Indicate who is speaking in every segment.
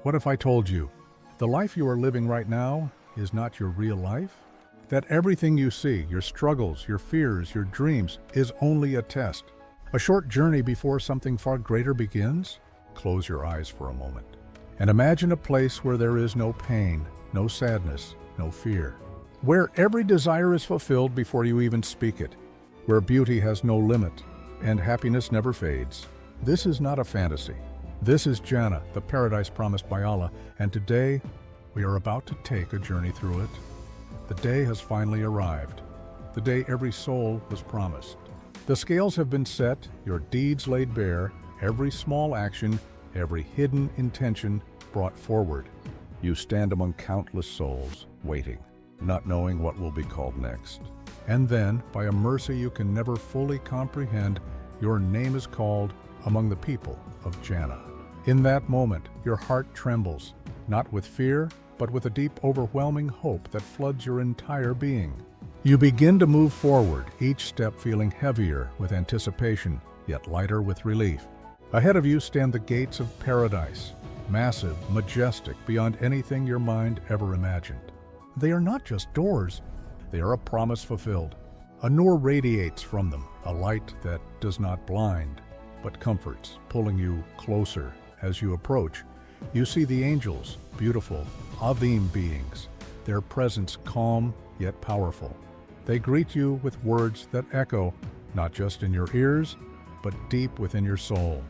Speaker 1: What if I told you the life you are living right now is not your real life? That everything you see, your struggles, your fears, your dreams, is only a test, a short journey before something far greater begins? Close your eyes for a moment and imagine a place where there is no pain, no sadness, no fear, where every desire is fulfilled before you even speak it, where beauty has no limit and happiness never fades. This is not a fantasy. This is Jannah, the paradise promised by Allah, and today we are about to take a journey through it. The day has finally arrived, the day every soul was promised. The scales have been set, your deeds laid bare, every small action, every hidden intention brought forward. You stand among countless souls, waiting, not knowing what will be called next. And then, by a mercy you can never fully comprehend, your name is called among the people of Jannah. In that moment, your heart trembles, not with fear, but with a deep, overwhelming hope that floods your entire being. You begin to move forward, each step feeling heavier with anticipation, yet lighter with relief. Ahead of you stand the gates of paradise, massive, majestic, beyond anything your mind ever imagined. They are not just doors, they are a promise fulfilled. A nur radiates from them, a light that does not blind, but comforts, pulling you closer. As you approach, you see the angels, beautiful, azim beings, their presence calm yet powerful. They greet you with words that echo, not just in your ears, but deep within your soul.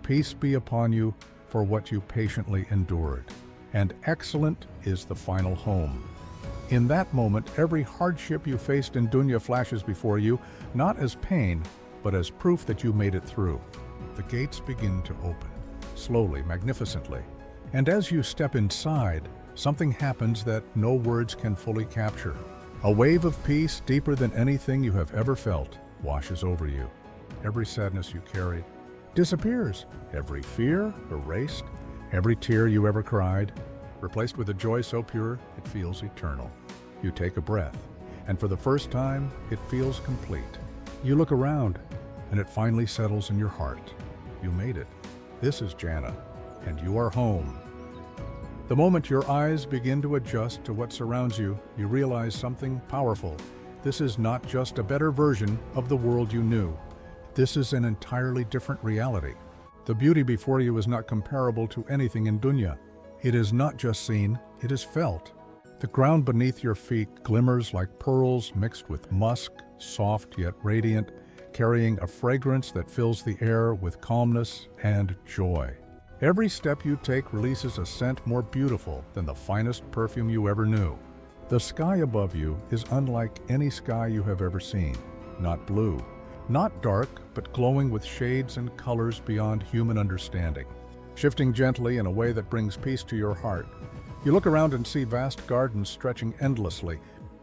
Speaker 1: Peace be upon you for what you patiently endured, and excellent is the final home. In that moment, every hardship you faced in dunya flashes before you, not as pain, but as proof that you made it through. The gates begin to open, slowly, magnificently. And as you step inside, something happens that no words can fully capture. A wave of peace, deeper than anything you have ever felt, washes over you. Every sadness you carried disappears. Every fear erased. Every tear you ever cried, replaced with a joy so pure it feels eternal. You take a breath, and for the first time, it feels complete. You look around, and it finally settles in your heart. You made it. This is Jannah, and you are home. The moment your eyes begin to adjust to what surrounds you, you realize something powerful. This is not just a better version of the world you knew. This is an entirely different reality. The beauty before you is not comparable to anything in dunya. It is not just seen, it is felt. The ground beneath your feet glimmers like pearls mixed with musk, soft yet radiant, carrying a fragrance that fills the air with calmness and joy. Every step you take releases a scent more beautiful than the finest perfume you ever knew. The sky above you is unlike any sky you have ever seen. Not blue, not dark, but glowing with shades and colors beyond human understanding. Shifting gently in a way that brings peace to your heart, you look around and see vast gardens stretching endlessly,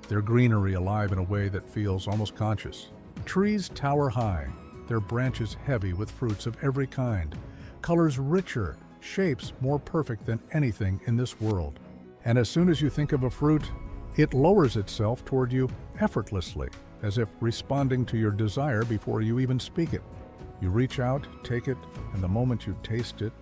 Speaker 1: their greenery alive in a way that feels almost conscious. Trees tower high, their branches heavy with fruits of every kind, colors richer, shapes more perfect than anything in this world. And as soon as you think of a fruit, it lowers itself toward you effortlessly, as if responding to your desire before you even speak it. You reach out, take it, and the moment you taste it,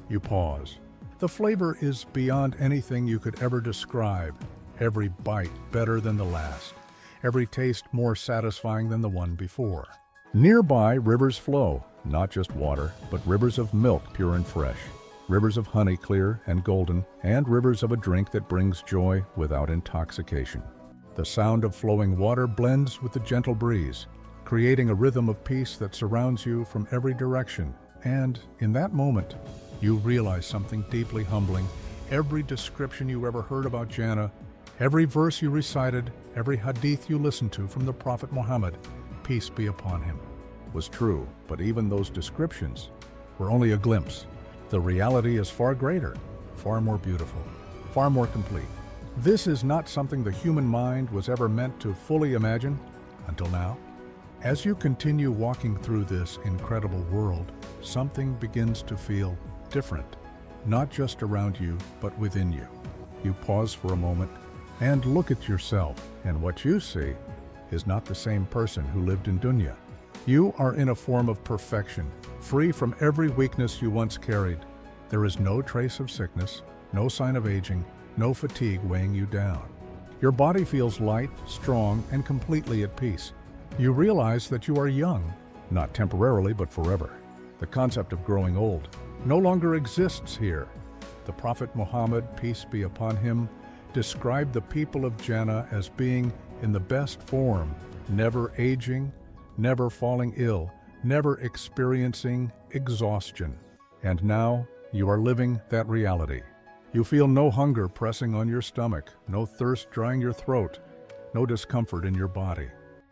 Speaker 1: you pause. The flavor is beyond anything you could ever describe. Every bite better than the last. Every taste more satisfying than the one before. Nearby, rivers flow, not just water, but rivers of milk pure and fresh, rivers of honey clear and golden, and rivers of a drink that brings joy without intoxication. The sound of flowing water blends with the gentle breeze, creating a rhythm of peace that surrounds you from every direction. And in that moment, you realize something deeply humbling. Every description you ever heard about Jannah, every verse you recited, every hadith you listened to from the Prophet Muhammad, peace be upon him, was true. But even those descriptions were only a glimpse. The reality is far greater, far more beautiful, far more complete. This is not something the human mind was ever meant to fully imagine until now. As you continue walking through this incredible world, something begins to feel different, not just around you, but within you. You pause for a moment and look at yourself, and what you see is not the same person who lived in dunya. You are in a form of perfection, free from every weakness you once carried. There is no trace of sickness, no sign of aging, no fatigue weighing you down. Your body feels light, strong, and completely at peace. You realize that you are young, not temporarily but forever. The concept of growing old no longer exists here. The Prophet Muhammad, peace be upon him, described the people of Jannah as being in the best form, never aging, never falling ill, never experiencing exhaustion. And now you are living that reality. You feel no hunger pressing on your stomach, no thirst drying your throat, no discomfort in your body.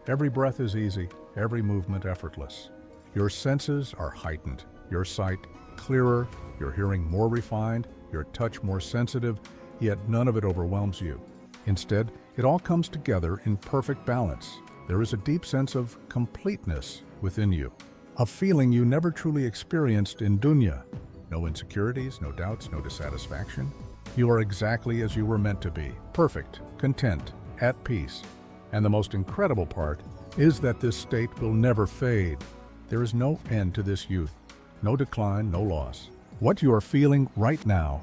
Speaker 1: Every breath is easy, every movement effortless. Your senses are heightened, your sight clearer, your hearing more refined, your touch more sensitive, yet none of it overwhelms you. Instead, it all comes together in perfect balance. There is a deep sense of completeness within you, a feeling you never truly experienced in dunya. No insecurities, no doubts, no dissatisfaction. You are exactly as you were meant to be, perfect, content, at peace. And the most incredible part is that this state will never fade. There is no end to this youth, no decline, no loss. What you are feeling right now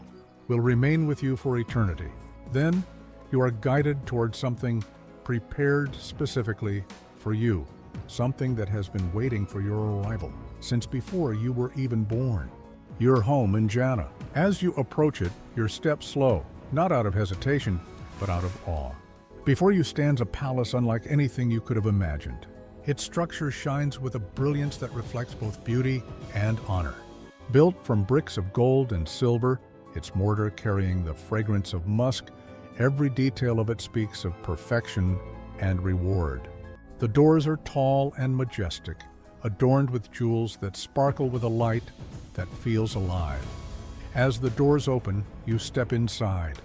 Speaker 1: will remain with you for eternity. Then you are guided towards something prepared specifically for you, something that has been waiting for your arrival since before you were even born. Your home in Jannah. As you approach it, your steps slow, not out of hesitation, but out of awe. Before you stands a palace unlike anything you could have imagined. Its structure shines with a brilliance that reflects both beauty and honor. Built from bricks of gold and silver, its mortar carrying the fragrance of musk, every detail of it speaks of perfection and reward. The doors are tall and majestic, adorned with jewels that sparkle with a light that feels alive. As the doors open, you step inside,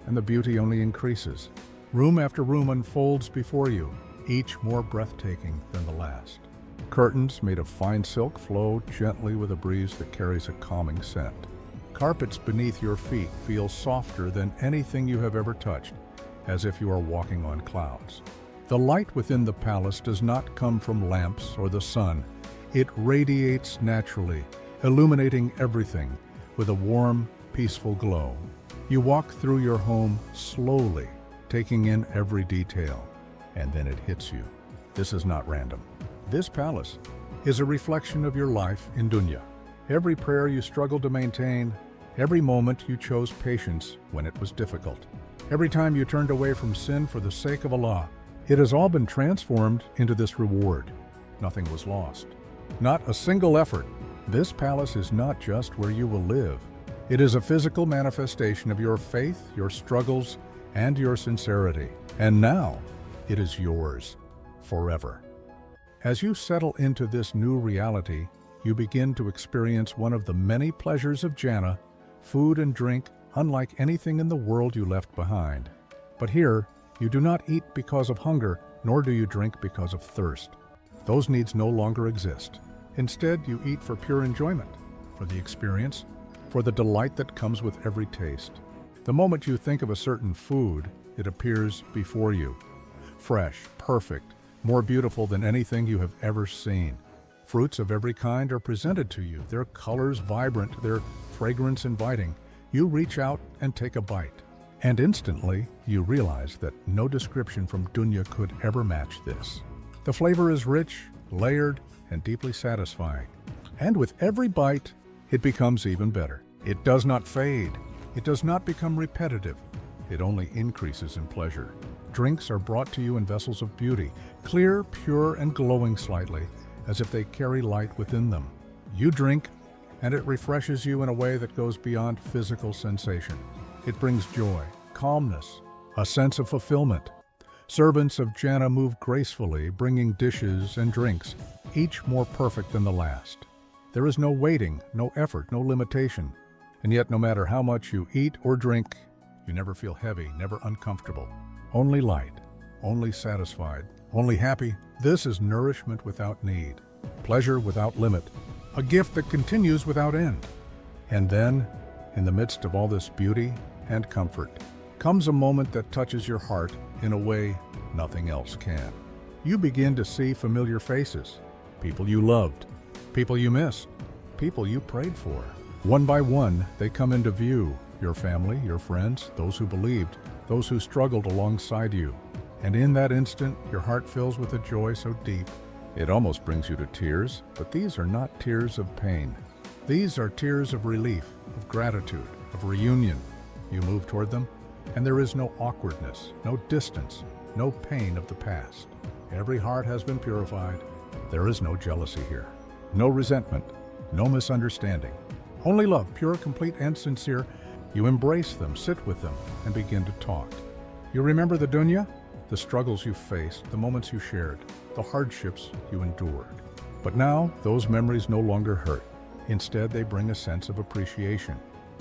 Speaker 1: and the beauty only increases. Room after room unfolds before you, each more breathtaking than the last. Curtains made of fine silk flow gently with a breeze that carries a calming scent. Carpets beneath your feet feel softer than anything you have ever touched, as if you are walking on clouds. The light within the palace does not come from lamps or the sun. It radiates naturally, illuminating everything with a warm, peaceful glow. You walk through your home slowly, taking in every detail, and then it hits you. This is not random. This palace is a reflection of your life in dunya. Every prayer you struggled to maintain, every moment you chose patience when it was difficult, every time you turned away from sin for the sake of Allah, it has all been transformed into this reward. Nothing was lost. Not a single effort. This palace is not just where you will live. It is a physical manifestation of your faith, your struggles, and your sincerity. And now, it is yours forever. As you settle into this new reality, you begin to experience one of the many pleasures of Jannah, food and drink unlike anything in the world you left behind. But here, you do not eat because of hunger, nor do you drink because of thirst. Those needs no longer exist. Instead, you eat for pure enjoyment, for the experience, for the delight that comes with every taste. The moment you think of a certain food, it appears before you. Fresh, perfect, more beautiful than anything you have ever seen. Fruits of every kind are presented to you, their colors vibrant, their fragrance inviting. You reach out and take a bite. And instantly, you realize that no description from dunya could ever match this. The flavor is rich, layered, and deeply satisfying. And with every bite, it becomes even better. It does not fade. It does not become repetitive. It only increases in pleasure. Drinks are brought to you in vessels of beauty, clear, pure, and glowing slightly, as if they carry light within them. You drink, and it refreshes you in a way that goes beyond physical sensation. It brings joy, calmness, a sense of fulfillment. Servants of Jannah move gracefully, bringing dishes and drinks, each more perfect than the last. There is no waiting, no effort, no limitation. And yet, no matter how much you eat or drink, you never feel heavy, never uncomfortable. Only light, only satisfied, only happy. This is nourishment without need, pleasure without limit, a gift that continues without end. And then, in the midst of all this beauty and comfort, comes a moment that touches your heart in a way nothing else can. You begin to see familiar faces, people you loved, people you missed, people you prayed for. One by one, they come into view, your family, your friends, those who believed, those who struggled alongside you. And in that instant, your heart fills with a joy so deep, it almost brings you to tears, but these are not tears of pain. These are tears of relief, of gratitude, of reunion. You move toward them, and there is no awkwardness, no distance, no pain of the past. Every heart has been purified. There is no jealousy here, no resentment, no misunderstanding. Only love, pure, complete, and sincere. You embrace them, sit with them, and begin to talk. You remember the dunya? The struggles you faced, the moments you shared, the hardships you endured. But now, those memories no longer hurt. Instead, they bring a sense of appreciation.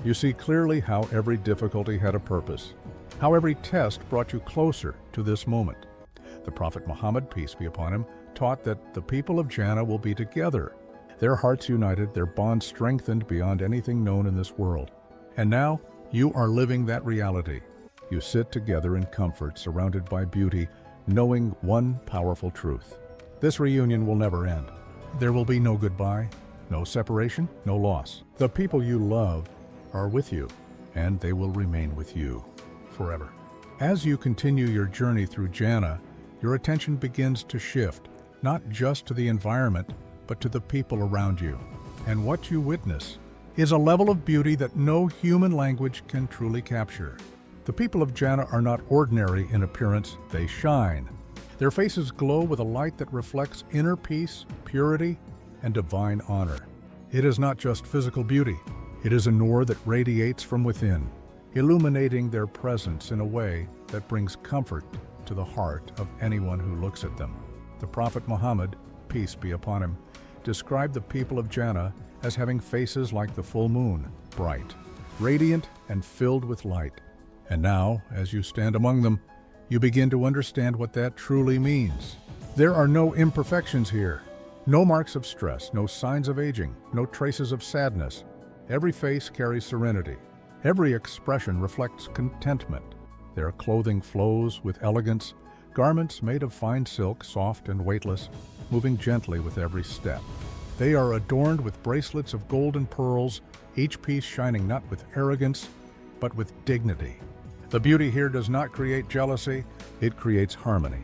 Speaker 1: You see clearly how every difficulty had a purpose, how every test brought you closer to this moment. The Prophet Muhammad, peace be upon him, taught that the people of Jannah will be together, their hearts united, their bonds strengthened beyond anything known in this world. And now, you are living that reality. You sit together in comfort, surrounded by beauty, knowing one powerful truth. This reunion will never end. There will be no goodbye, no separation, no loss. The people you love are with you, and they will remain with you forever. As you continue your journey through Jannah, your attention begins to shift, not just to the environment, but to the people around you. And what you witness is a level of beauty that no human language can truly capture. The people of Jannah are not ordinary in appearance, they shine. Their faces glow with a light that reflects inner peace, purity, and divine honor. It is not just physical beauty, it is a nur that radiates from within, illuminating their presence in a way that brings comfort to the heart of anyone who looks at them. The Prophet Muhammad, peace be upon him, described the people of Jannah as having faces like the full moon, bright, radiant, and filled with light. And now, as you stand among them, you begin to understand what that truly means. There are no imperfections here, no marks of stress, no signs of aging, no traces of sadness. Every face carries serenity. Every expression reflects contentment. Their clothing flows with elegance, garments made of fine silk, soft and weightless, moving gently with every step. They are adorned with bracelets of gold and pearls, each piece shining not with arrogance, but with dignity. The beauty here does not create jealousy, it creates harmony.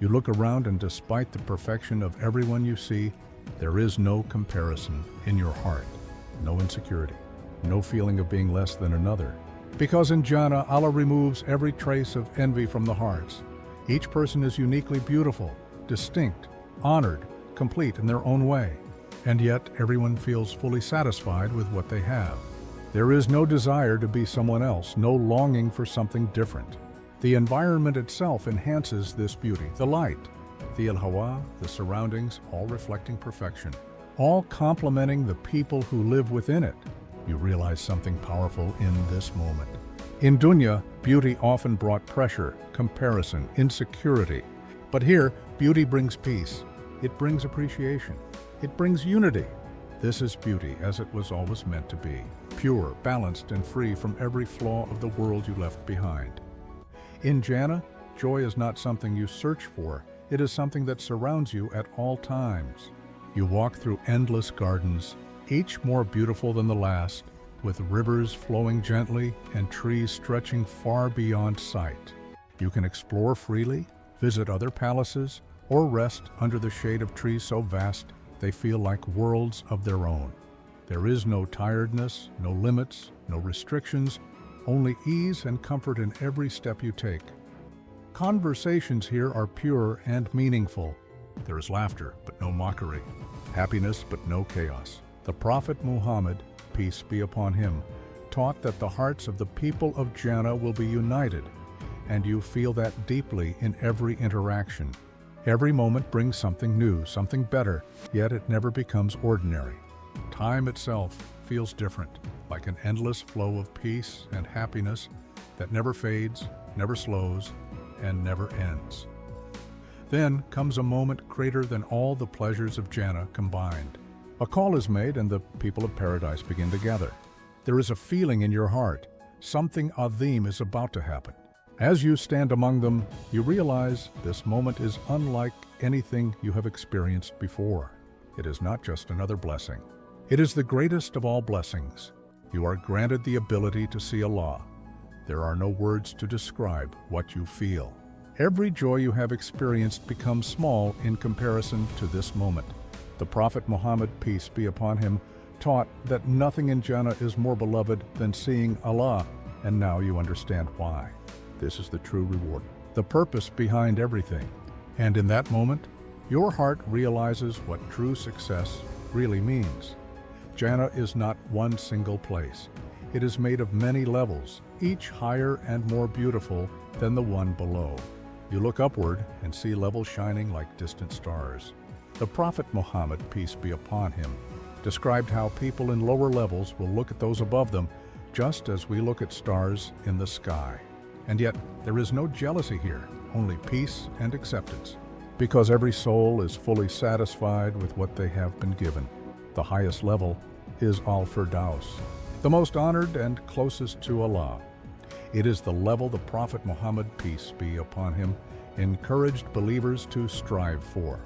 Speaker 1: You look around, and despite the perfection of everyone you see, there is no comparison in your heart, no insecurity, no feeling of being less than another. Because in Jannah, Allah removes every trace of envy from the hearts. Each person is uniquely beautiful, distinct, honored, complete in their own way. And yet, everyone feels fully satisfied with what they have. There is no desire to be someone else, no longing for something different. The environment itself enhances this beauty. The light, the al-hawa, the surroundings, all reflecting perfection, all complementing the people who live within it. You realize something powerful in this moment. In dunya, beauty often brought pressure, comparison, insecurity. But here, beauty brings peace. It brings appreciation. It brings unity. This is beauty as it was always meant to be, pure, balanced, and free from every flaw of the world you left behind. In Jannah, joy is not something you search for. It is something that surrounds you at all times. You walk through endless gardens, each more beautiful than the last, with rivers flowing gently and trees stretching far beyond sight. You can explore freely, visit other palaces, or rest under the shade of trees so vast they feel like worlds of their own. There is no tiredness, no limits, no restrictions, only ease and comfort in every step you take. Conversations here are pure and meaningful. There is laughter, but no mockery, happiness, but no chaos. The Prophet Muhammad, peace be upon him, taught that the hearts of the people of Jannah will be united, and you feel that deeply in every interaction. Every moment brings something new, something better, yet it never becomes ordinary. Time itself feels different, like an endless flow of peace and happiness that never fades, never slows, and never ends. Then comes a moment greater than all the pleasures of Jannah combined. A call is made and the people of paradise begin to gather. There is a feeling in your heart. Something azim is about to happen. As you stand among them, you realize this moment is unlike anything you have experienced before. It is not just another blessing. It is the greatest of all blessings. You are granted the ability to see Allah. There are no words to describe what you feel. Every joy you have experienced becomes small in comparison to this moment. The Prophet Muhammad, peace be upon him, taught that nothing in Jannah is more beloved than seeing Allah, and now you understand why. This is the true reward, the purpose behind everything. And in that moment, your heart realizes what true success really means. Jannah is not one single place. It is made of many levels, each higher and more beautiful than the one below. You look upward and see levels shining like distant stars. The Prophet Muhammad, peace be upon him, described how people in lower levels will look at those above them just as we look at stars in the sky. And yet, there is no jealousy here, only peace and acceptance, because every soul is fully satisfied with what they have been given. The highest level is Al-Firdaus, the most honored and closest to Allah. It is the level the Prophet Muhammad, peace be upon him, encouraged believers to strive for.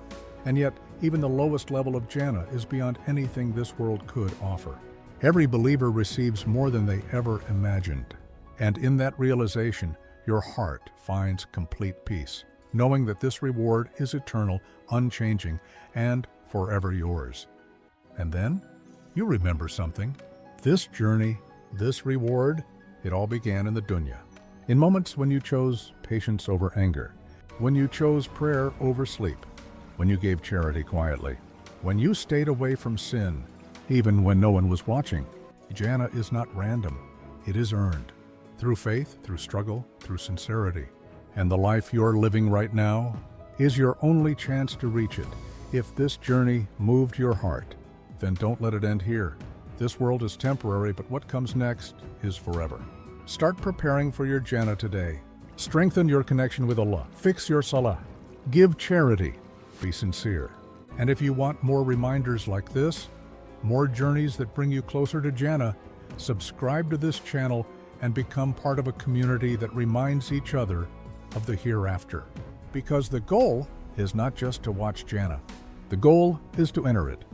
Speaker 1: And yet, even the lowest level of Jannah is beyond anything this world could offer. Every believer receives more than they ever imagined. And in that realization, your heart finds complete peace, knowing that this reward is eternal, unchanging, and forever yours. And then, you remember something. This journey, this reward, it all began in the dunya. In moments when you chose patience over anger, when you chose prayer over sleep, when you gave charity quietly, when you stayed away from sin, even when no one was watching. Jannah is not random. It is earned. Through faith, through struggle, through sincerity. And the life you're living right now is your only chance to reach it. If this journey moved your heart, then don't let it end here. This world is temporary, but what comes next is forever. Start preparing for your Jannah today. Strengthen your connection with Allah. Fix your salah. Give charity. Be sincere. And if you want more reminders like this, more journeys that bring you closer to Jannah, subscribe to this channel and become part of a community that reminds each other of the hereafter. Because the goal is not just to watch Jannah. The goal is to enter it.